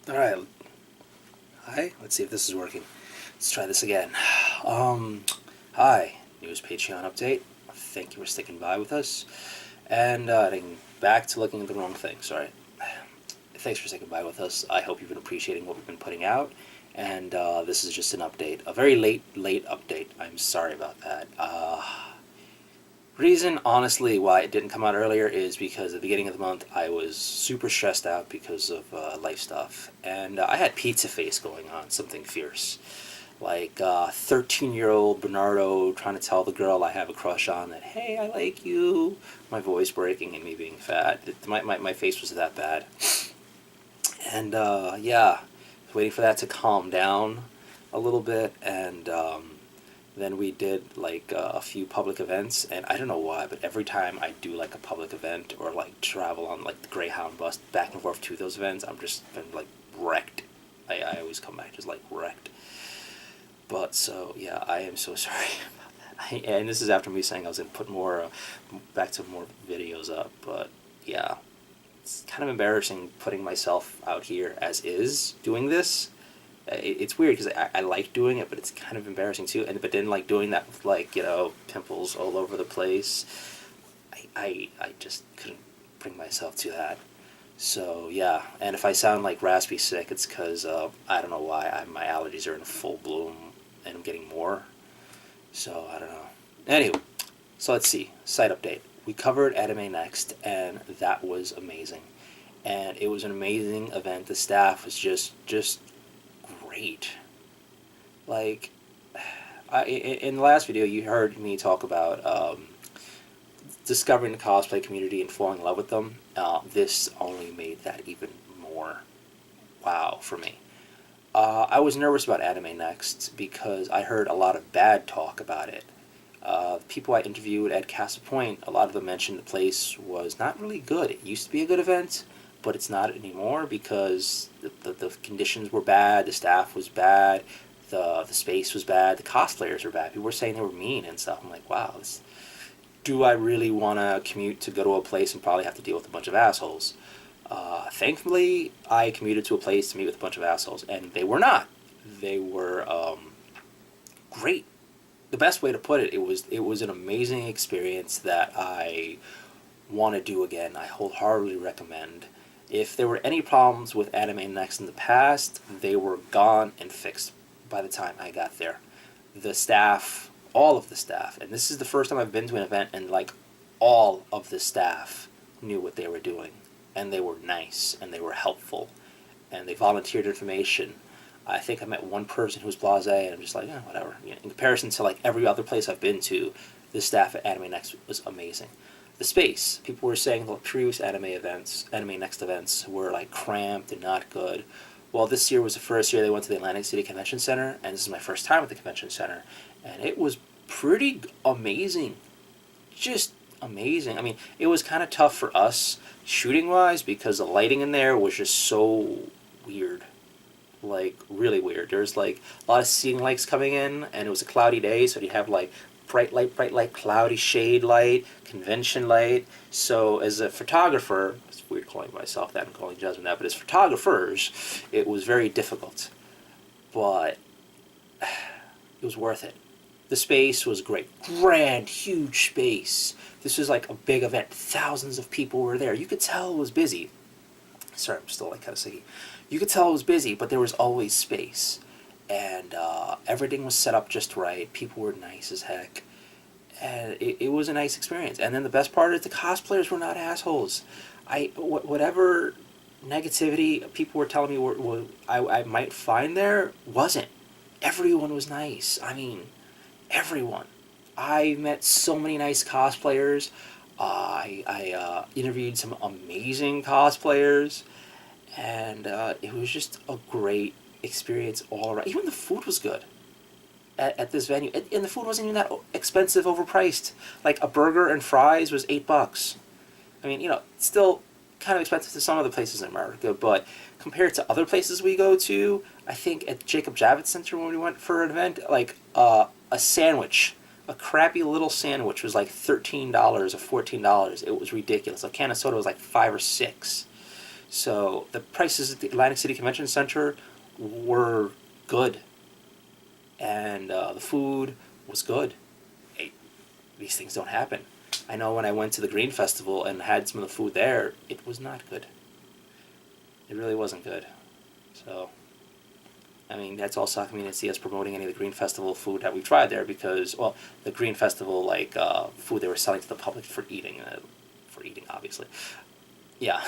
Alright, hi, let's see if this is working. Let's try this again. Hi, news Patreon update. Thank you for sticking by with us. And, back to looking at the wrong thing, sorry. Thanks for sticking by with us. I hope you've been appreciating what we've been putting out. And, this is just an update. A very late update. I'm sorry about that. Reason, honestly, why it didn't come out earlier is because at the beginning of the month I was super stressed out because of life stuff. And I had pizza face going on, something fierce. Like 13-year-old Bernardo trying to tell the girl I have a crush on that, hey, I like you. My voice breaking and me being fat. My face was that bad. And yeah, waiting for that to calm down a little bit. And then we did like a few public events, and I don't know why, but every time I do like a public event or like travel on like the Greyhound bus back and forth to those events, I'm just been like wrecked. I always come back just like wrecked. But so yeah, I am so sorry about that. And this is after me saying I was gonna put more back to more videos up, but yeah, it's kind of embarrassing putting myself out here as is doing this. It's weird because I like doing it, but it's kind of embarrassing too. And but then like doing that with like pimples all over the place, I just couldn't bring myself to that. So yeah, and if I sound like raspy sick, it's because I don't know why my allergies are in full bloom and I'm getting more. So I don't know. Anyway, so let's see. Site update. We covered AnimeNext, and that was amazing. And it was an amazing event. The staff was just great. Like, in the last video, you heard me talk about discovering the cosplay community and falling in love with them. This only made that even more wow for me. I was nervous about AnimeNext because I heard a lot of bad talk about it. People I interviewed at Castle Point, a lot of them mentioned the place was not really good. It used to be a good event, but it's not anymore because the conditions were bad, the staff was bad, the space was bad, the cosplayers were bad. People were saying they were mean and stuff. I'm like, wow, do I really want to commute to go to a place and probably have to deal with a bunch of assholes? Thankfully, I commuted to a place to meet with a bunch of assholes, and they were not. They were great. The best way to put it, it was an amazing experience that I want to do again. I wholeheartedly recommend. If there were any problems with AnimeNext in the past, they were gone and fixed by the time I got there. The staff, all of the staff, and this is the first time I've been to an event and like all of the staff knew what they were doing, and they were nice and they were helpful, and they volunteered information. I think I met one person who was blasé, and I'm just like, yeah, whatever. You know, in comparison to like every other place I've been to, the staff at AnimeNext was amazing. The space, people were saying the previous AnimeNext events were like cramped and not good. Well, this year was the first year they went to the Atlantic City Convention Center, and this is my first time at the convention center, and it was pretty amazing. Just amazing. I mean, it was kind of tough for us shooting wise because the lighting in there was just so weird, like really weird. There's like a lot of ceiling lights coming in, and it was a cloudy day, so you have like bright light, cloudy shade light, convention light. So as a photographer, it's weird calling myself that and calling Jasmine that, but as photographers, it was very difficult. But it was worth it. The space was great. Grand, huge space. This was like a big event. Thousands of people were there. You could tell it was busy. Sorry, I'm still like kind of sicky. You could tell it was busy, but there was always space. And everything was set up just right. People were nice as heck. And it was a nice experience. And then the best part is the cosplayers were not assholes. Whatever negativity people were telling me I might find there wasn't. Everyone was nice. I mean, everyone. I met so many nice cosplayers. I interviewed some amazing cosplayers, and it was just a great experience all around. Even the food was good at this venue, and the food wasn't even that expensive, overpriced. Like a burger and fries was $8. I mean, still kind of expensive to some other places in America, but compared to other places we go to, I think at Jacob Javits Center when we went for an event, like a sandwich, a crappy little sandwich was like $13 or $14. It was ridiculous. A can of soda was like 5 or 6. So the prices at the Atlantic City Convention Center were good, and the food was good. Hey, these things don't happen. I know when I went to the Green Festival and had some of the food there, it was not good. It really wasn't good. So, I mean, that's also not going to see us promoting any of the Green Festival food that we've tried there because, well, the Green Festival, like, food they were selling to the public for eating, obviously. Yeah.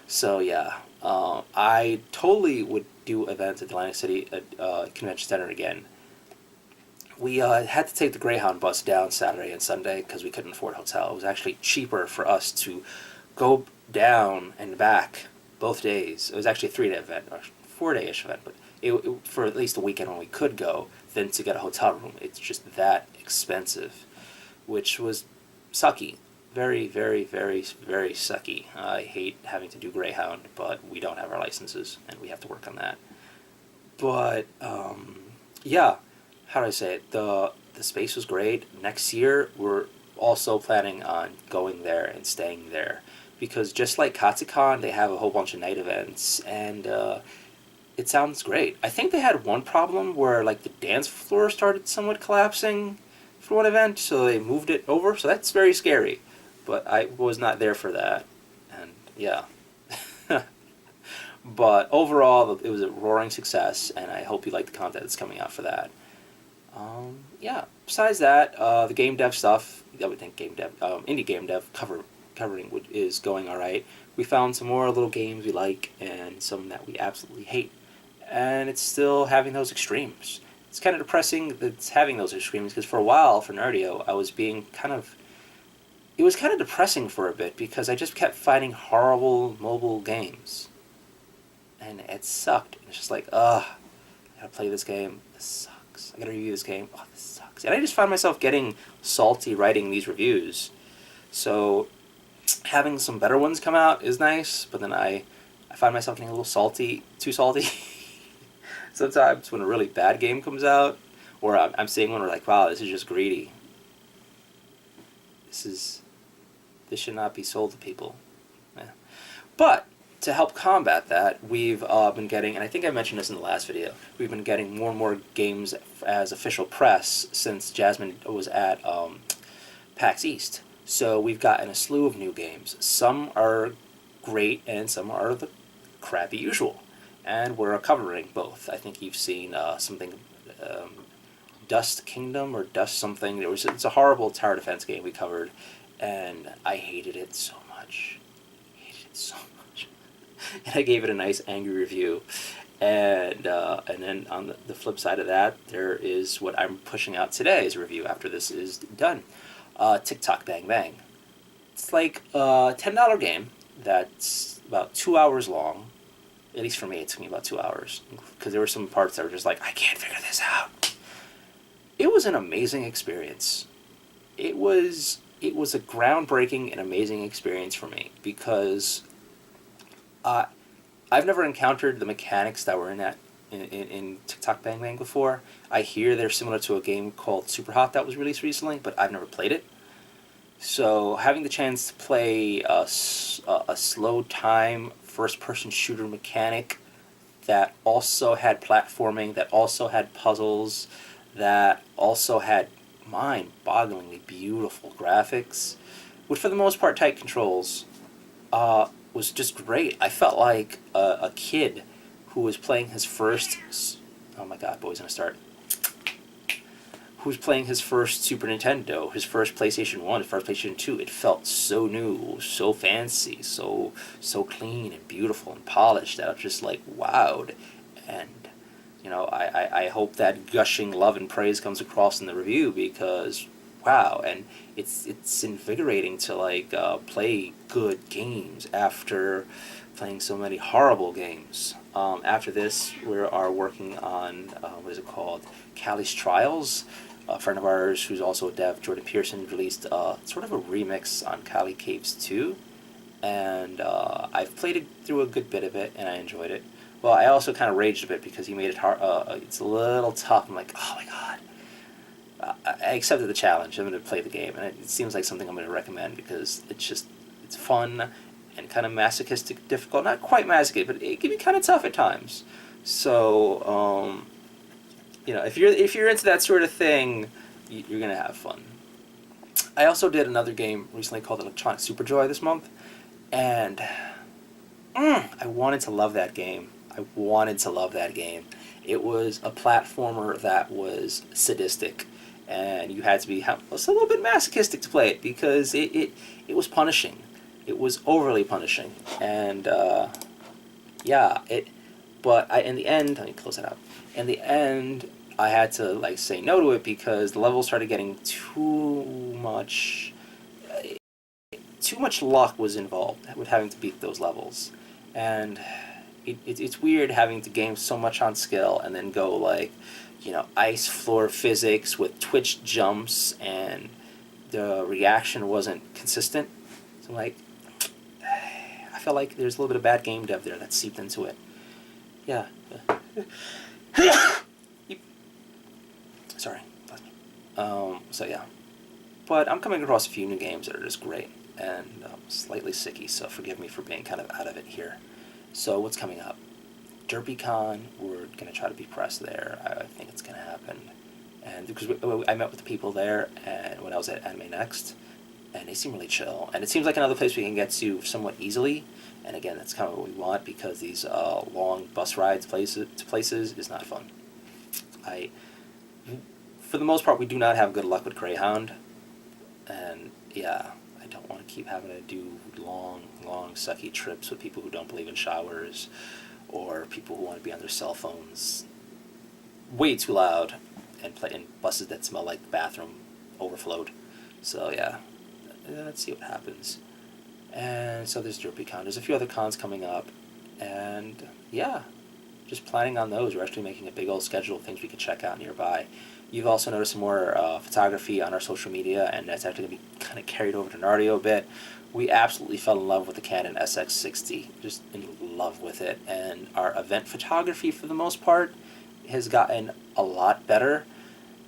So, yeah. I totally would do events at the Atlantic City Convention Center again. We had to take the Greyhound bus down Saturday and Sunday because we couldn't afford a hotel. It was actually cheaper for us to go down and back both days. It was actually a 3-day event, or 4-day-ish event, but for at least a weekend when we could go, than to get a hotel room. It's just that expensive, which was sucky. Very, very, very, very sucky. I hate having to do Greyhound, but we don't have our licenses, and we have to work on that. But, yeah, how do I say it? The space was great. Next year, we're also planning on going there and staying there. Because just like Katsucon, they have a whole bunch of night events, and it sounds great. I think they had one problem where like the dance floor started somewhat collapsing for one event, so they moved it over. So that's very scary. But I was not there for that, and yeah. But overall, it was a roaring success, and I hope you like the content that's coming out for that. Yeah. Besides that, the game dev stuff, I would think indie game dev covering is going all right. We found some more little games we like, and some that we absolutely hate, and it's still having those extremes. It's kind of depressing that it's having those extremes because for a while for Nardio, I was being kind of. It was kind of depressing for a bit because I just kept finding horrible mobile games, and it sucked. It's just like, ugh, I gotta play this game. This sucks. I gotta review this game. Oh, this sucks. And I just found myself getting salty writing these reviews. So having some better ones come out is nice, but then I find myself getting a little salty, too salty. Sometimes when a really bad game comes out, or I'm seeing one where like, wow, this is just greedy. This should not be sold to people. Yeah. But to help combat that, we've been getting, and I think I mentioned this in the last video, we've been getting more and more games as official press since Jasmine was at PAX East. So we've gotten a slew of new games. Some are great, and some are the crappy usual. And we're covering both. I think you've seen something, Dust Kingdom or Dust something. It's a horrible tower defense game we covered, and I hated it so much. And I gave it a nice angry review. And then on the flip side of that, there is what I'm pushing out today as a review after this is done. TikTok Bang Bang. It's like a $10 game that's about 2 hours long. At least for me, it took me about 2 hours. Because there were some parts that were just like, I can't figure this out. It was an amazing experience. It was a groundbreaking and amazing experience for me because I've never encountered the mechanics that were in TikTok Bang Bang before. I hear they're similar to a game called Super Hot that was released recently, but I've never played it. So having the chance to play a slow time first-person shooter mechanic that also had platforming, that also had puzzles, that also had mind-bogglingly beautiful graphics, with for the most part tight controls, was just great. I felt like a kid who was playing his first. Oh my God, boy's gonna start. Who's playing his first Super Nintendo, his first PlayStation 1, his first PlayStation 2. It felt so new, so fancy, so clean and beautiful and polished that I was just like wowed. And I hope that gushing love and praise comes across in the review because wow, and it's invigorating to like play good games after playing so many horrible games. After this, we are working on what is it called? Callie's Trials. A friend of ours who's also a dev, Jordan Pearson, released sort of a remix on Callie Caves 2, and I've played it through a good bit of it, and I enjoyed it. Well, I also kind of raged a bit because he made it hard. It's a little tough. I'm like, oh my God. I accepted the challenge. I'm going to play the game, and it seems like something I'm going to recommend because it's fun, and kind of masochistic difficult. Not quite masochistic, but it can be kind of tough at times. So, if you're into that sort of thing, you're gonna have fun. I also did another game recently called Electronic Superjoy this month, and I wanted to love that game. It was a platformer that was sadistic, and you had to be a little bit masochistic to play it because it was punishing. It was overly punishing, and But in the end, let me close that out. In the end, I had to say no to it because the levels started getting too much. Too much luck was involved with having to beat those levels, and it's weird having to game so much on skill and then go ice floor physics with twitch jumps, and the reaction wasn't consistent. So I felt like there's a little bit of bad game dev there that seeped into it. Yeah. Sorry. So yeah. But I'm coming across a few new games that are just great, and slightly sicky, so forgive me for being kind of out of it here. So what's coming up? DerpyCon, we're going to try to be press there. I think it's going to happen. And because I met with the people there and when I was at AnimeNext, and they seem really chill. And it seems like another place we can get to somewhat easily. And again, that's kind of what we want, because these long bus rides to places is not fun. For the most part, we do not have good luck with Greyhound. And yeah, I don't want to keep having to do long, sucky trips with people who don't believe in showers, or people who want to be on their cell phones way too loud and play in buses that smell like bathroom overflowed. So yeah, let's see what happens. And so there's DerpyCon. There's a few other cons coming up, and yeah, just planning on those. We're actually making a big old schedule of things we could check out nearby. You've also noticed some more photography on our social media, and that's actually going to be kind of carried over to Nardio a bit. We absolutely fell in love with the Canon SX60, just in love with it, and our event photography, for the most part, has gotten a lot better.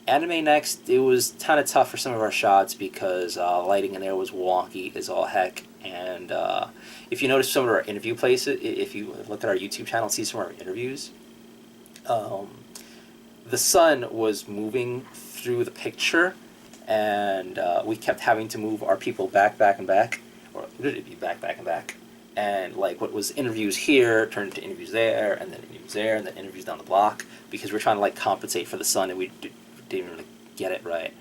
AnimeNext, it was kind of tough for some of our shots because lighting in there was wonky as all heck, and if you notice some of our interview places, if you look at our YouTube channel and see some of our interviews, the sun was moving through the picture, and we kept having to move our people back, or literally be back, and what was interviews here turned into interviews there, and then interviews there, and then interviews down the block, because we're trying to compensate for the sun, and we didn't really get it right.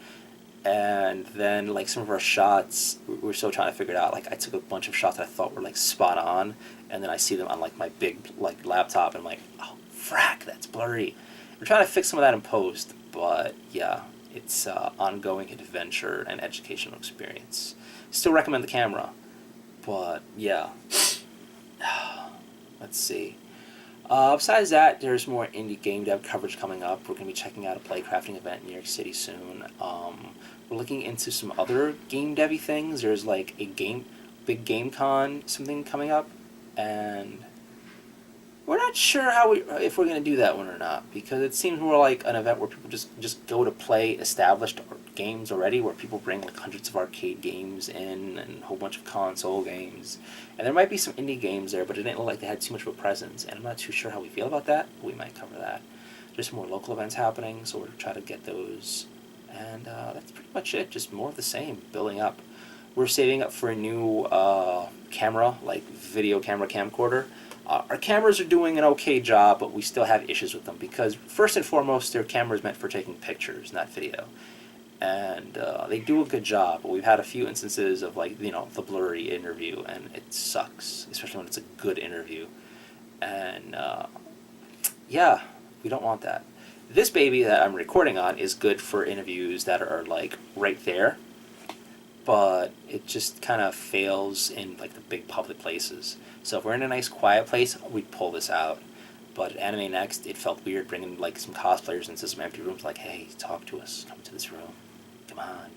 And then some of our shots, we were still trying to figure it out. I took a bunch of shots that I thought were spot on, and then I see them on my big laptop, and I'm like, oh frack, that's blurry. We're trying to fix some of that in post, but yeah, it's ongoing adventure and educational experience. Still recommend the camera, but yeah. Let's see. Besides that, there's more indie game dev coverage coming up. We're going to be checking out a playcrafting event in New York City soon. We're looking into some other game devy things. There's a big game con something coming up, and we're not sure if we're going to do that one or not, because it seems more like an event where people just go to play established games already, where people bring hundreds of arcade games in and a whole bunch of console games. And there might be some indie games there, but it didn't look like they had too much of a presence, and I'm not too sure how we feel about that, but we might cover that. There's some more local events happening, so we're going to try to get those. And that's pretty much it, just more of the same, building up. We're saving up for a new camera, video camera camcorder. Our cameras are doing an okay job, but we still have issues with them, because first and foremost, their camera is meant for taking pictures, not video. And they do a good job, but we've had a few instances of the blurry interview, and it sucks, especially when it's a good interview. And yeah, we don't want that. This baby that I'm recording on is good for interviews that are right there, but it just kind of fails in the big public places. So if we're in a nice quiet place, we'd pull this out. But at AnimeNext, it felt weird bringing some cosplayers into some empty rooms, hey, talk to us, come to this room, come on.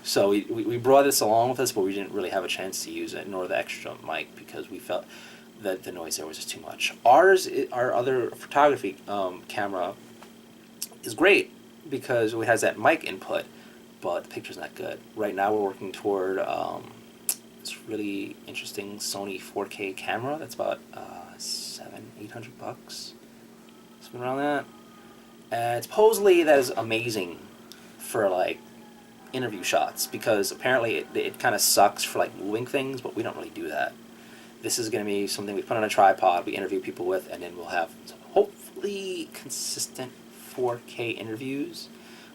So we brought this along with us, but we didn't really have a chance to use it, nor the extra mic, because we felt that the noise there was just too much. Our other photography camera is great, because it has that mic input, but the picture's not good. Right now we're working toward this really interesting Sony 4K camera that's about $700-800, something around that. And supposedly that is amazing for like interview shots, because apparently it kind of sucks for like moving things, but we don't really do that. This is going to be something we put on a tripod, we interview people with, and then we'll have hopefully consistent 4K interviews,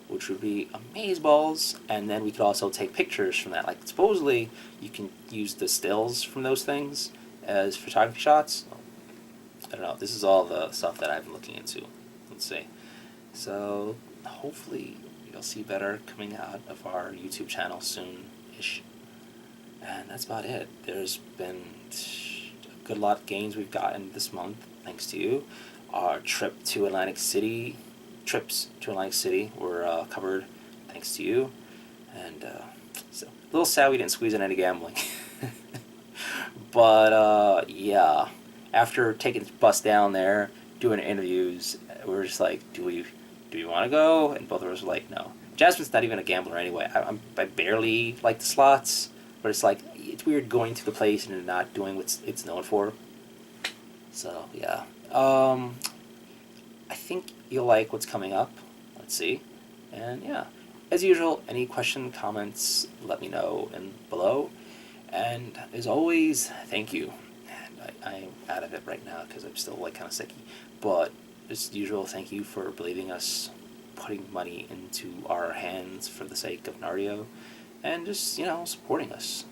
which would be amazeballs. And then we could also take pictures from that. Like supposedly you can use the stills from those things as photography shots. I don't know. This is all the stuff that I've been looking into. Let's see. So hopefully you'll see better coming out of our YouTube channel soon-ish. And that's about it. There's been a good lot of games we've gotten this month, thanks to you. Our trips to Atlantic City were covered thanks to you. And so a little sad we didn't squeeze in any gambling. But yeah, after taking the bus down there, doing interviews, we were just like, do we want to go? And both of us were like, no. Jasmine's not even a gambler anyway. I barely like the slots, but it's like, it's weird going to the place and not doing what it's known for. So yeah, I think you'll like what's coming up. Let's see. And yeah, as usual, any question, comments, let me know in below. And as always, thank you. And I'm out of it right now because I'm still like kind of sicky. But as usual, thank you for believing us, putting money into our hands for the sake of Nardio, and just, you know, supporting us.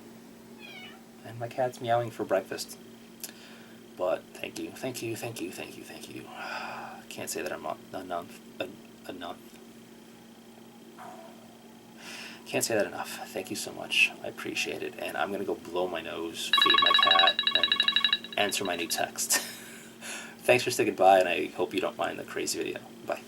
And my cat's meowing for breakfast. But thank you, thank you, thank you, thank you, thank you. Can't say that I'm enough. Can't say that enough. Thank you so much. I appreciate it. And I'm going to go blow my nose, feed my cat, and answer my new text. Thanks for sticking by, and I hope you don't mind the crazy video. Bye.